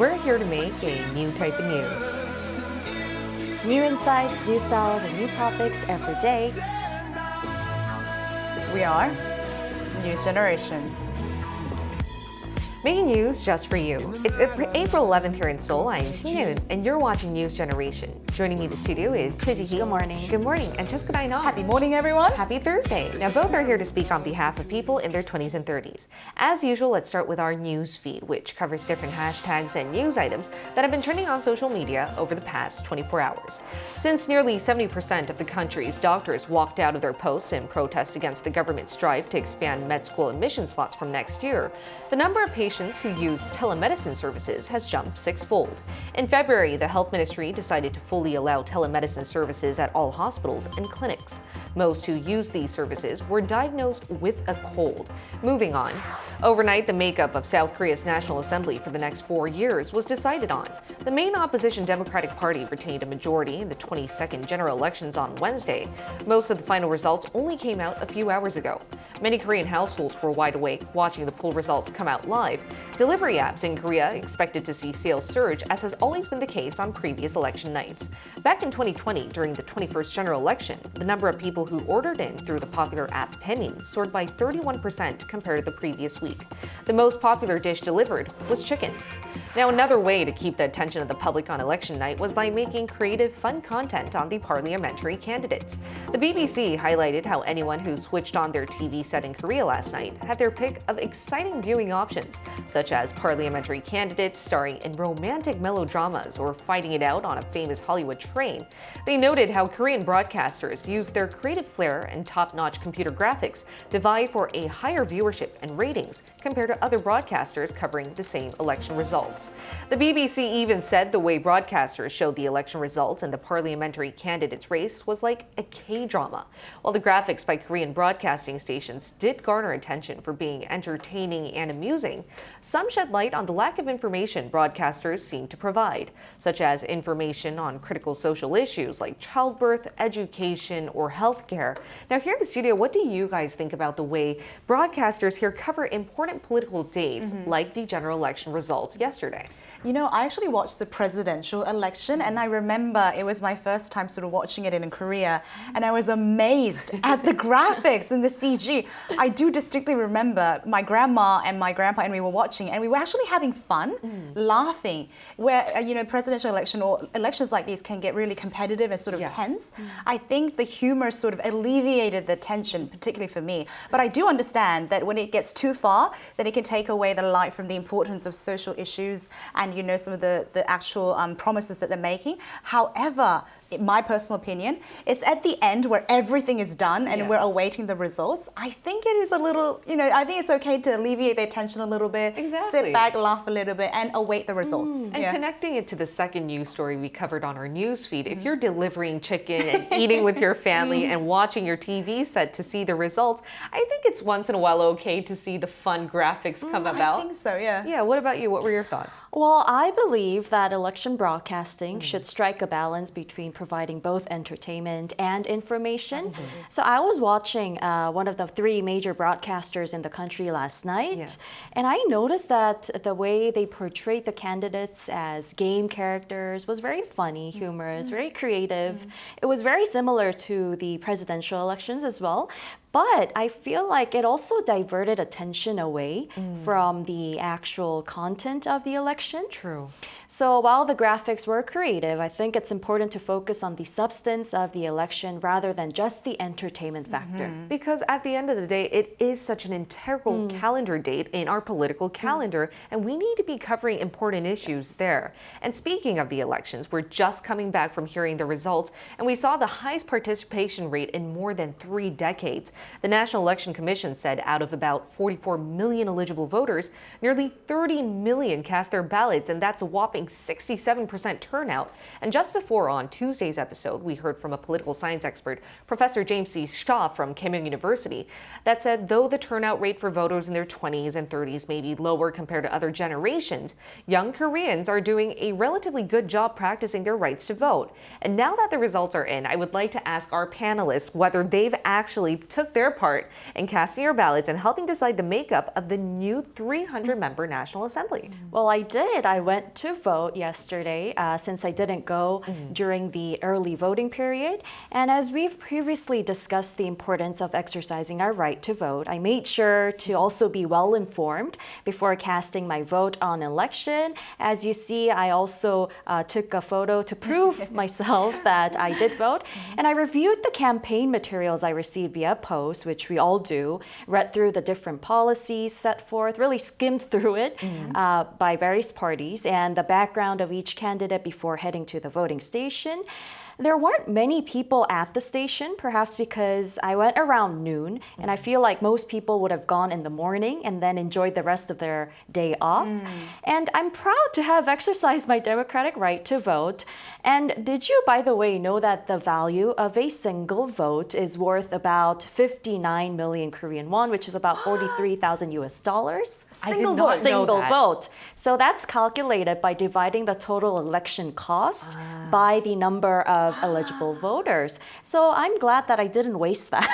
We're here to make a new type of news. New insights, new styles, and new topics every day. We are News Generation. Making news just for you. It's April 11th here in Seoul. I'm Shin, and you're watching News Generation. Joining me in the studio is Chiji. Good morning. Good morning. And Jessica Dino. Happy morning, everyone. Happy Thursday. Now, both are here to speak on behalf of people in their 20s and 30s. As usual, let's start with our news feed, which covers different hashtags and news items that have been trending on social media over the past 24 hours. Since nearly 70% of the country's doctors walked out of their posts in protest against the government's drive to expand med school admission slots from next year, the number of patients who use telemedicine services has jumped sixfold. In February, the Health Ministry decided to fully allow telemedicine services at all hospitals and clinics. Most who use these services were diagnosed with a cold. Moving on. Overnight, the makeup of South Korea's National Assembly for the next 4 years was decided on. The main opposition Democratic Party retained a majority in the 22nd general elections on Wednesday. Most of the final results only came out a few hours ago. Many Korean households were wide awake watching the poll results come out live. Delivery apps in Korea expected to see sales surge, as has always been the case on previous election nights. Back in 2020, during the 21st general election, the number of people who ordered in through the popular app Penny soared by 31% compared to the previous week. The most popular dish delivered was chicken. Now, another way to keep the attention of the public on election night was by making creative, fun content on the parliamentary candidates. The BBC highlighted how anyone who switched on their TV set in Korea last night had their pick of exciting viewing options, such as parliamentary candidates starring in romantic melodramas or fighting it out on a famous Hollywood train. They noted how Korean broadcasters used their creative flair and top-notch computer graphics to vie for a higher viewership and ratings compared to other broadcasters covering the same election results. The BBC even said the way broadcasters showed the election results and the parliamentary candidates' race was like a K-drama. While the graphics by Korean broadcasting stations did garner attention for being entertaining and amusing, some shed light on the lack of information broadcasters seem to provide, such as information on critical social issues like childbirth, education, or healthcare. Now, here in the studio, what do you guys think about the way broadcasters here cover important political dates like the general election results yesterday? You know, I actually watched the presidential election, and I remember it was my first time sort of watching it in Korea, and I was amazed at the graphics and the CG. I do distinctly remember my grandma and my grandpa, and we were watching, and we were actually having fun, laughing, where, presidential election or elections like these can get really competitive and sort of tense. I think the humor sort of alleviated the tension, particularly for me. But I do understand that when it gets too far, then it can take away the light from the importance of social issues and some of the actual promises that they're making. However, in my personal opinion, it's at the end where everything is done and we're awaiting the results. I think it is a little, I think it's okay to alleviate their tension a little bit, sit back, laugh a little bit, and await the results. And connecting it to the second news story we covered on our news feed, if you're delivering chicken and eating with your family and watching your TV set to see the results, I think it's once in a while okay to see the fun graphics come about. I think so, yeah. Yeah, what about you? What were your thoughts? Well, I believe that election broadcasting should strike a balance between providing both entertainment and information. So I was watching one of the 3 major broadcasters in the country last night, and I noticed that the way they portrayed the candidates as game characters was very funny, humorous, very creative. It was very similar to the presidential elections as well. But I feel like it also diverted attention away from the actual content of the election. True. So while the graphics were creative, I think it's important to focus on the substance of the election rather than just the entertainment factor. Because at the end of the day, it is such an integral calendar date in our political calendar, and we need to be covering important issues there. And speaking of the elections, we're just coming back from hearing the results, and we saw the highest participation rate in more than 3 decades. The National Election Commission said out of about 44 million eligible voters, nearly 30 million cast their ballots, and that's a whopping 67% turnout. And just before on Tuesday's episode, we heard from a political science expert, Professor James C. Shaw from Keimyung University, that said though the turnout rate for voters in their 20s and 30s may be lower compared to other generations, young Koreans are doing a relatively good job practicing their rights to vote. And now that the results are in, I would like to ask our panelists whether they've actually took took their part in casting your ballots and helping decide the makeup of the new 300-member National Assembly. Well, I did. I went to vote yesterday since I didn't go during the early voting period. And as we've previously discussed the importance of exercising our right to vote, I made sure to also be well informed before casting my vote on election. As you see, I also took a photo to prove myself that I did vote. And I reviewed the campaign materials I received via post, which we all do, read through the different policies set forth, really skimmed through it by various parties and the background of each candidate before heading to the voting station. There weren't many people at the station, perhaps because I went around noon, and I feel like most people would have gone in the morning and then enjoyed the rest of their day off. And I'm proud to have exercised my democratic right to vote. And did you, by the way, know that the value of a single vote is worth about 59 million Korean won, which is about 43,000 US dollars? I did not know Single that. vote. So that's calculated by dividing the total election cost by the number of eligible voters. So I'm glad that I didn't waste that.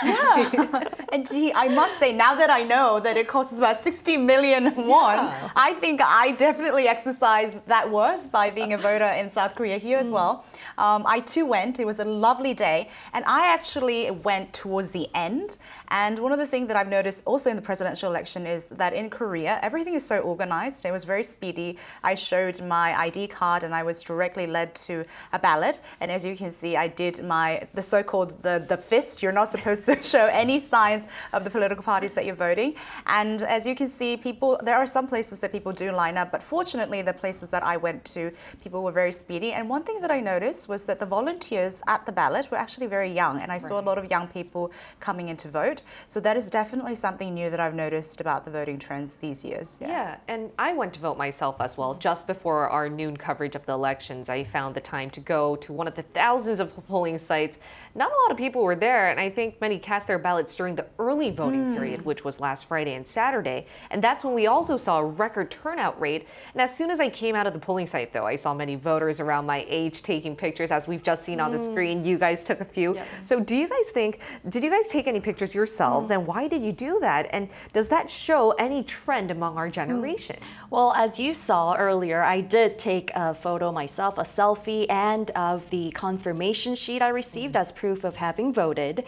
And gee, I must say, now that I know that it costs about 60 million won, I think I definitely exercised that worth by being a voter in South Korea here as well. I too went. It was a lovely day. And I actually went towards the end. And one of the things that I've noticed also in the presidential election is that in Korea, everything is so organized. It was very speedy. I showed my ID card and I was directly led to a ballot. And as you can see, I did the so-called the fist. You're not supposed to show any signs of the political parties that you're voting. And as you can see, there are some places that people do line up, but fortunately, the places that I went to, people were very speedy. And one thing that I noticed was that the volunteers at the ballot were actually very young, and I saw a lot of young people coming in to vote. So that is definitely something new that I've noticed about the voting trends these years. Yeah, and I went to vote myself as well. Just before our noon coverage of the elections, I found the time to go to one of the thousands of polling sites. Not a lot of people were there, and I think many cast their ballots during the early voting period, which was last Friday and Saturday. And that's when we also saw a record turnout rate. And as soon as I came out of the polling site, though, I saw many voters around my age taking pictures, as we've just seen on the screen. You guys took a few. Yes. So did you guys take any pictures yourselves, and why did you do that? And does that show any trend among our generation? Well, as you saw earlier, I did take a photo myself, a selfie, and of the confirmation sheet I received as proof of having voted.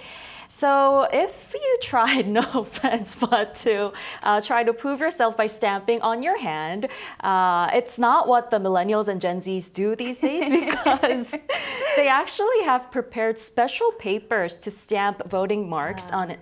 So if you tried, no offense, but to try to prove yourself by stamping on your hand, it's not what the Millennials and Gen Zs do these days, because they actually have prepared special papers to stamp voting marks on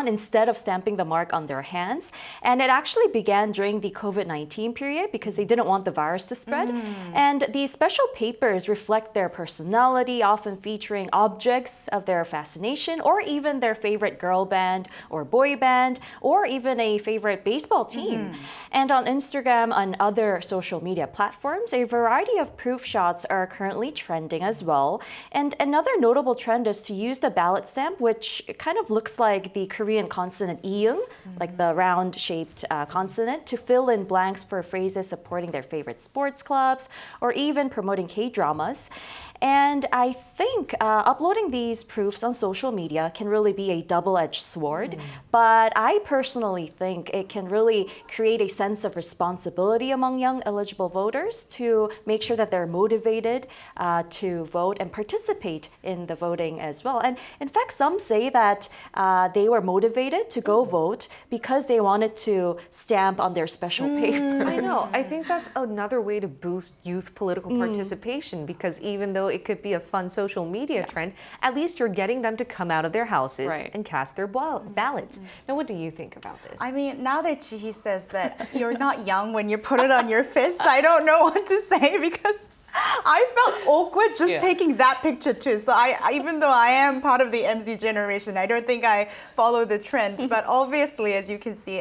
instead of stamping the mark on their hands. And it actually began during the COVID-19 period because they didn't want the virus to spread. And these special papers reflect their personality, often featuring objects of their fascination, or even their favorite girl band or boy band, or even a favorite baseball team. And on Instagram and other social media platforms, a variety of proof shots are currently trending as well. And another notable trend is to use the ballot stamp, which kind of looks like the Korean consonant iung, like the round-shaped consonant, to fill in blanks for phrases supporting their favorite sports clubs or even promoting K-dramas. And I think uploading these proofs on social media can really be a double-edged sword. But I personally think it can really create a sense of responsibility among young eligible voters to make sure that they're motivated to vote and participate in the voting as well. And in fact, some say that they were motivated to go vote because they wanted to stamp on their special papers. I know. I think that's another way to boost youth political participation, because even though it could be a fun social media trend, at least you're getting them to come out of their houses and cast their ballots. Now, what do you think about this? I mean, now that Jihi says that you're not young when you put it on your fist, I don't know what to say, because I felt awkward just taking that picture too. So even though I am part of the MZ generation, I don't think I follow the trend. But obviously, as you can see,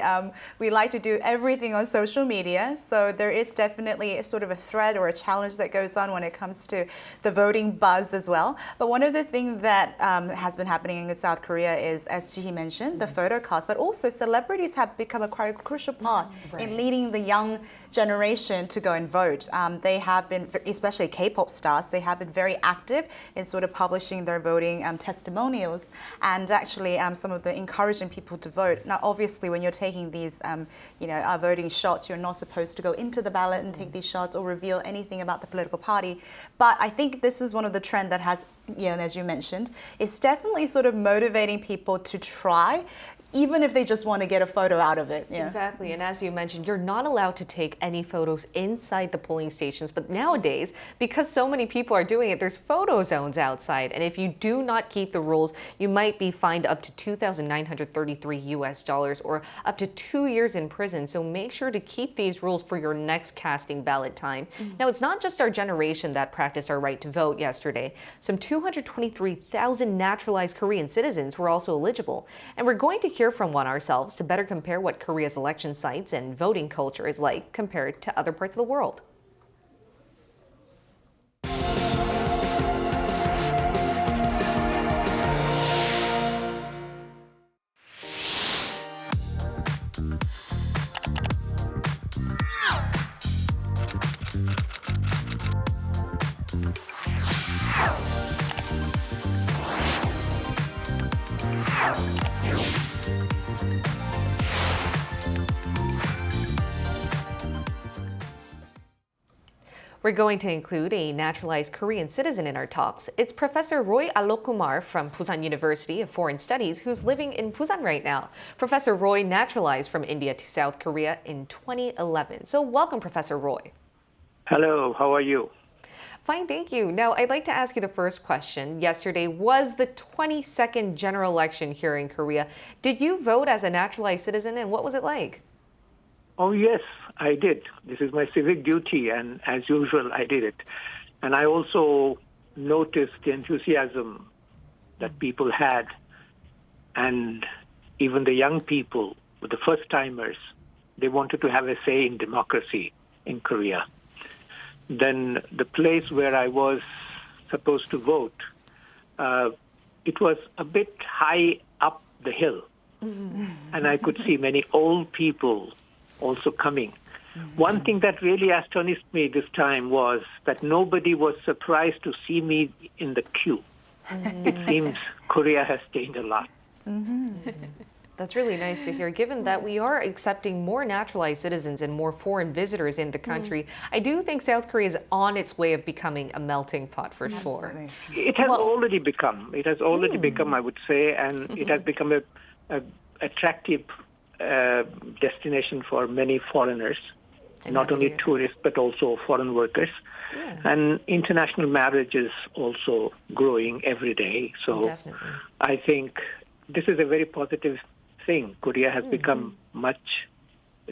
we like to do everything on social media. So there is definitely a sort of a thread or a challenge that goes on when it comes to the voting buzz as well. But one of the things that has been happening in South Korea is, as Jihi mentioned, the photo cast, but also celebrities have become a quite crucial part in leading the young generation to go and vote. They have been, especially K-pop stars, they have been very active in sort of publishing their voting testimonials and actually some of the encouraging people to vote. Now, obviously, when you're taking these, voting shots, you're not supposed to go into the ballot and take these shots or reveal anything about the political party. But I think this is one of the trends that has, as you mentioned, it's definitely sort of motivating people to try, even if they just want to get a photo out of it. Yeah. Exactly. And as you mentioned, you're not allowed to take any photos inside the polling stations. But nowadays, because so many people are doing it, there's photo zones outside. And if you do not keep the rules, you might be fined up to $2,933 or up to 2 years in prison. So make sure to keep these rules for your next casting ballot time. Now, it's not just our generation that practiced our right to vote yesterday. Some 223,000 naturalized Korean citizens were also eligible. And we're going to hear from one ourselves to better compare what Korea's election sites and voting culture is like compared to other parts of the world. We're going to include a naturalized Korean citizen in our talks. It's Professor Roy Alokkumar from Busan University of Foreign Studies who's living in Busan right now. Professor Roy naturalized from India to South Korea in 2011. So welcome, Professor Roy. Hello, how are you? Fine, thank you. Now, I'd like to ask you the first question. Yesterday was the 22nd general election here in Korea. Did you vote as a naturalized citizen, and what was it like? Oh, yes, I did. This is my civic duty, and as usual, I did it. And I also noticed the enthusiasm that people had, and even the young people, the first-timers, they wanted to have a say in democracy in Korea. Then the place where I was supposed to vote, it was a bit high up the hill, and I could see many old people also coming. One thing that really astonished me this time was that nobody was surprised to see me in the queue. It seems Korea has changed a lot. That's really nice to hear. Given that we are accepting more naturalized citizens and more foreign visitors in the country, I do think South Korea is on its way of becoming a melting pot for sure. It has already become. It has already become, I would say, and it has become a attractive destination for many foreigners, not only tourists, but also foreign workers. Yeah. And international marriage is also growing every day. So Definitely. I think this is a very positive thing. Korea has become much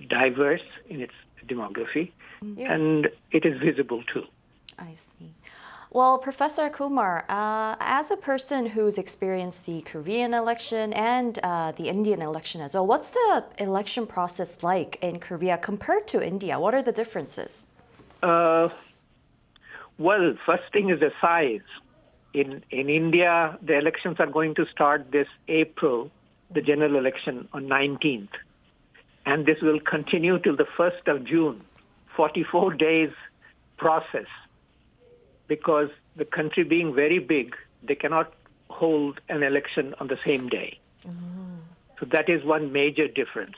diverse in its demography, and it is visible too. I see. Well, Professor Kumar, as a person who's experienced the Korean election and the Indian election as well, what's the election process like in Korea compared to India? What are the differences? Well, first thing is the size. In India, the elections are going to start this April, the general election on 19th. And this will continue till the 1st of June, 44 days process. Because the country being very big, they cannot hold an election on the same day. So that is one major difference.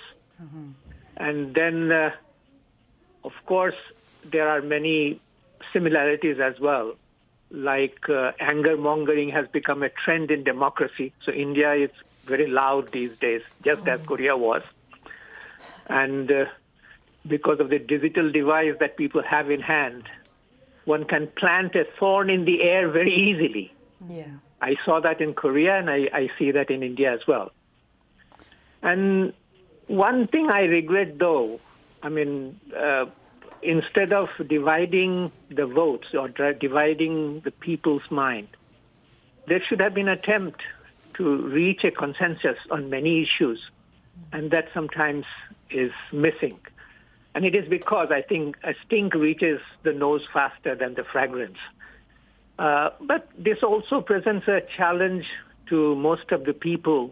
And then, of course, there are many similarities as well. Like anger mongering has become a trend in democracy. So India is very loud these days, just as Korea was. And because of the digital device that people have in hand, one can plant a thorn in the air very easily. Yeah. I saw that in Korea, and I see that in India as well. And one thing I regret, though, instead of dividing the votes or dividing the people's mind, there should have been an attempt to reach a consensus on many issues, and that sometimes is missing. And it is because I think a stink reaches the nose faster than the fragrance. But this also presents a challenge to most of the people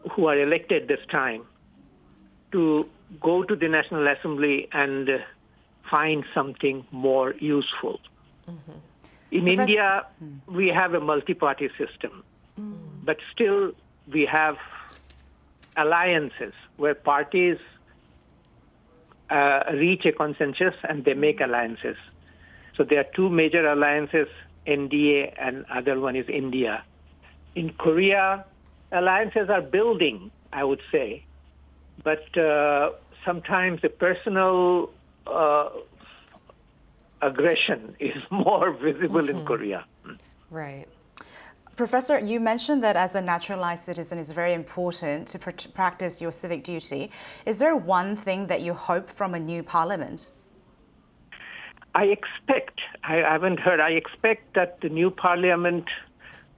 who are elected this time to go to the National Assembly and find something more useful. In India, we have a multi-party system, but still we have alliances where parties reach a consensus and they make alliances. So there are two major alliances, NDA and other one is India. In Korea, alliances are building, I would say, but sometimes the personal aggression is more visible in Korea. Right. Professor, you mentioned that as a naturalized citizen, it's very important to practice your civic duty. Is there one thing that you hope from a new parliament? I expect that the new parliament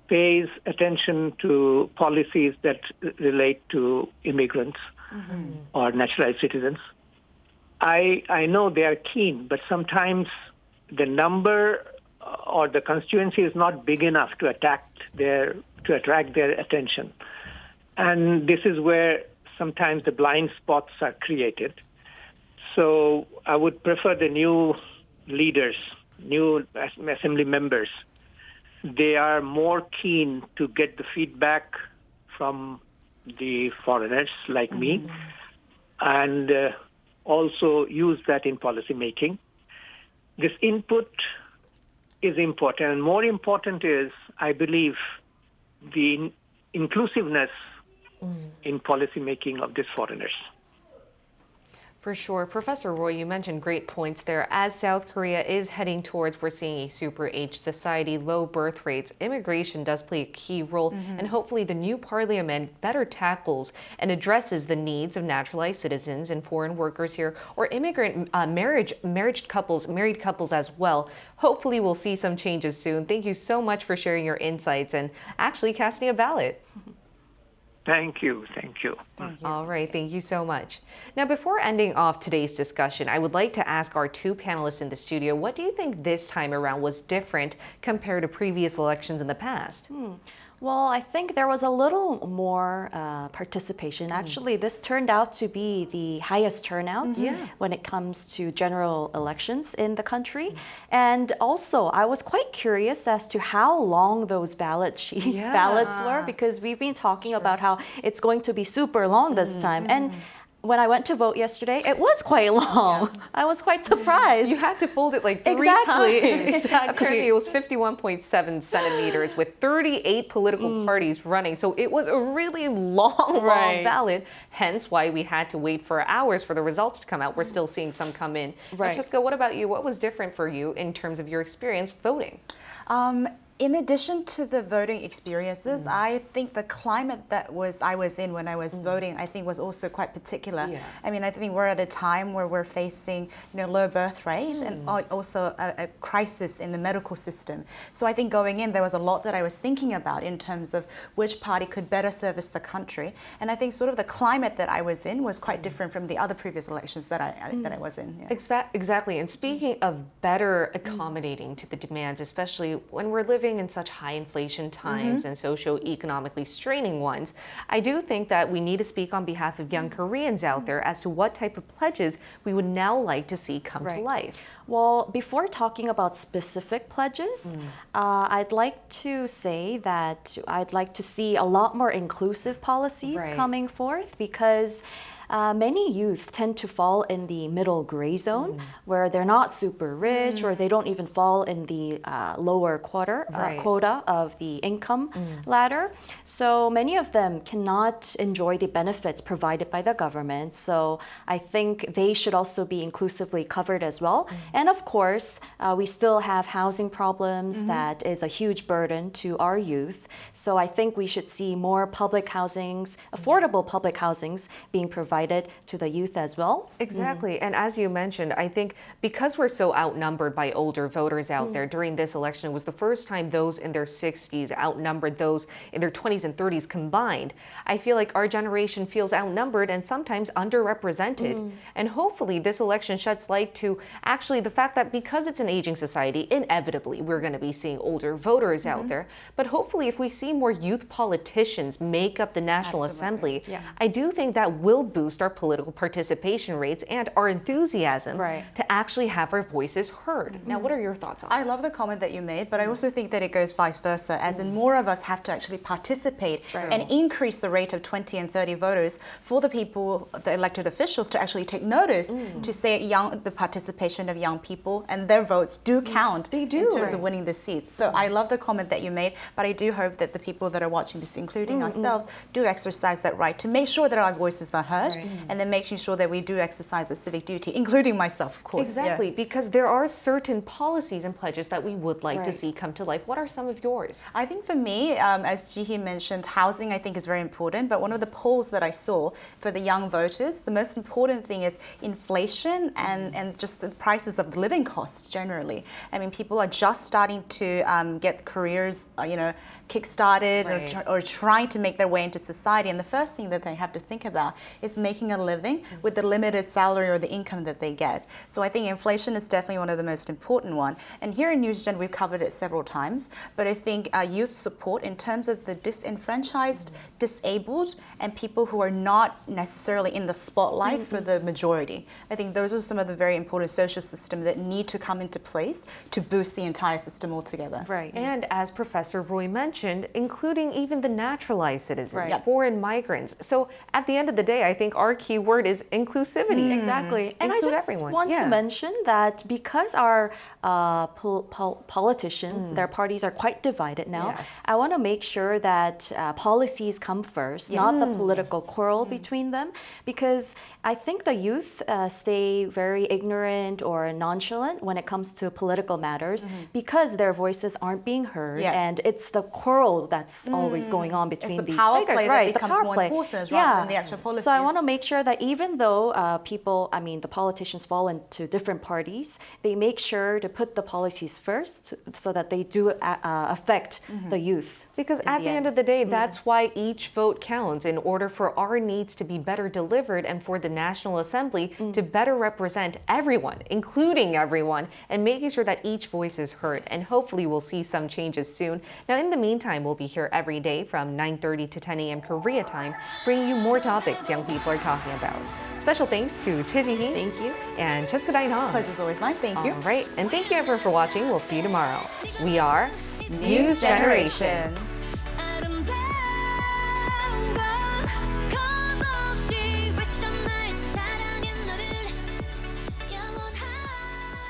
pays attention to policies that relate to immigrants or naturalized citizens. I know they are keen, but sometimes the number or the constituency is not big enough to attract their attention. And this is where sometimes the blind spots are created. So I would prefer the new leaders, new assembly members. They are more keen to get the feedback from the foreigners like me and also use that in policy making. This input is important. And more important is, I believe, the inclusiveness in policy making of these foreigners. For sure. Professor Roy, you mentioned great points there. As South Korea is heading towards, we're seeing a super-aged society, low birth rates, immigration does play a key role, and hopefully the new parliament better tackles and addresses the needs of naturalized citizens and foreign workers here, or immigrant married couples as well. Hopefully we'll see some changes soon. Thank you so much for sharing your insights and actually casting a ballot. Thank you. Thank you. All right, thank you so much. Now, before ending off today's discussion, I would like to ask our two panelists in the studio, what do you think this time around was different compared to previous elections in the past? Well, I think there was a little more participation. Actually, this turned out to be the highest turnout when it comes to general elections in the country. And also, I was quite curious as to how long those ballots were, because we've been talking about how it's going to be super long this time. And when I went to vote yesterday, it was quite long. I was quite surprised. You had to fold it like three times. Apparently, it was 51.7 centimeters with 38 political parties running. So it was a really long ballot, hence why we had to wait for hours for the results to come out. We're still seeing some come in. Francesca, what about you? What was different for you in terms of your experience voting? In addition to the voting experiences, I think the climate that I was in when I was voting, I think was also quite particular. I mean, I think we're at a time where we're facing, low birth rate and also a crisis in the medical system. So I think going in, there was a lot that I was thinking about in terms of which party could better service the country. And I think sort of the climate that I was in was quite different from the other previous elections that I was in. Exactly. And speaking of better accommodating to the demands, especially when we're living in such high inflation times and socio-economically straining ones, I do think that we need to speak on behalf of young Koreans out there as to what type of pledges we would now like to see come to life. Well, before talking about specific pledges, I'd like to say that I'd like to see a lot more inclusive policies coming forth, because many youth tend to fall in the middle gray zone where they're not super rich or they don't even fall in the lower quota of the income ladder. So many of them cannot enjoy the benefits provided by the government. So I think they should also be inclusively covered as well. And of course, we still have housing problems that is a huge burden to our youth. So I think we should see more public housings, affordable public housings being provided to the youth as well. Exactly. And as you mentioned, I think because we're so outnumbered by older voters out there during this election, it was the first time those in their 60s outnumbered those in their 20s and 30s combined. I feel like our generation feels outnumbered and sometimes underrepresented. And hopefully this election sheds light to actually the fact that because it's an aging society, inevitably we're going to be seeing older voters out there. But hopefully if we see more youth politicians make up the National Assembly, I do think that will boost boost our political participation rates and our enthusiasm to actually have our voices heard. Now, what are your thoughts on that? I love the comment that you made, but I also think that it goes vice versa, as in more of us have to actually participate and increase the rate of 20 and 30 voters for the people, the elected officials, to actually take notice to say the participation of young people and their votes do count in terms of winning the seats. So I love the comment that you made, but I do hope that the people that are watching this, including ourselves, do exercise that right to make sure that our voices are heard and then making sure that we do exercise a civic duty, including myself, of course. Exactly, because there are certain policies and pledges that we would like to see come to life. What are some of yours? I think for me, as Jihi mentioned, housing I think is very important, but one of the polls that I saw for the young voters, the most important thing is inflation and just the prices of living costs generally. I mean, people are just starting to get careers, kick-started or trying to make their way into society, and the first thing that they have to think about is making a living with the limited salary or the income that they get. So I think inflation is definitely one of the most important one. And here in NewsGen, we've covered it several times, but I think youth support in terms of the disenfranchised, disabled, and people who are not necessarily in the spotlight for the majority. I think those are some of the very important social systems that need to come into place to boost the entire system altogether. And as Professor Roy mentioned, including even the naturalized citizens, foreign migrants. So at the end of the day, I think our key word is inclusivity. Exactly. And I just want to mention that because our politicians, their parties are quite divided now, I want to make sure that policies come first, not the political quarrel between them, because I think the youth stay very ignorant or nonchalant when it comes to political matters because their voices aren't being heard, and it's the quarrel that's always going on between these power figures. Play that becomes more important rather than the actual policies. So I want to make sure that even though the politicians fall into different parties, they make sure to put the policies first so that they do affect the youth. Because at the end of the day, that's why each vote counts in order for our needs to be better delivered and for the National Assembly to better represent everyone, including everyone, and making sure that each voice is heard. And hopefully we'll see some changes soon. Now, in the meantime, we'll be here every day from 9:30 to 10 a.m. Korea time, bringing you more topics young people are talking about. Special thanks to Chiji. Thank you. And Cheska Dainhong. Pleasure's always mine. Thank you. All right. And thank you everyone for watching. We'll see you tomorrow. We are News Generation.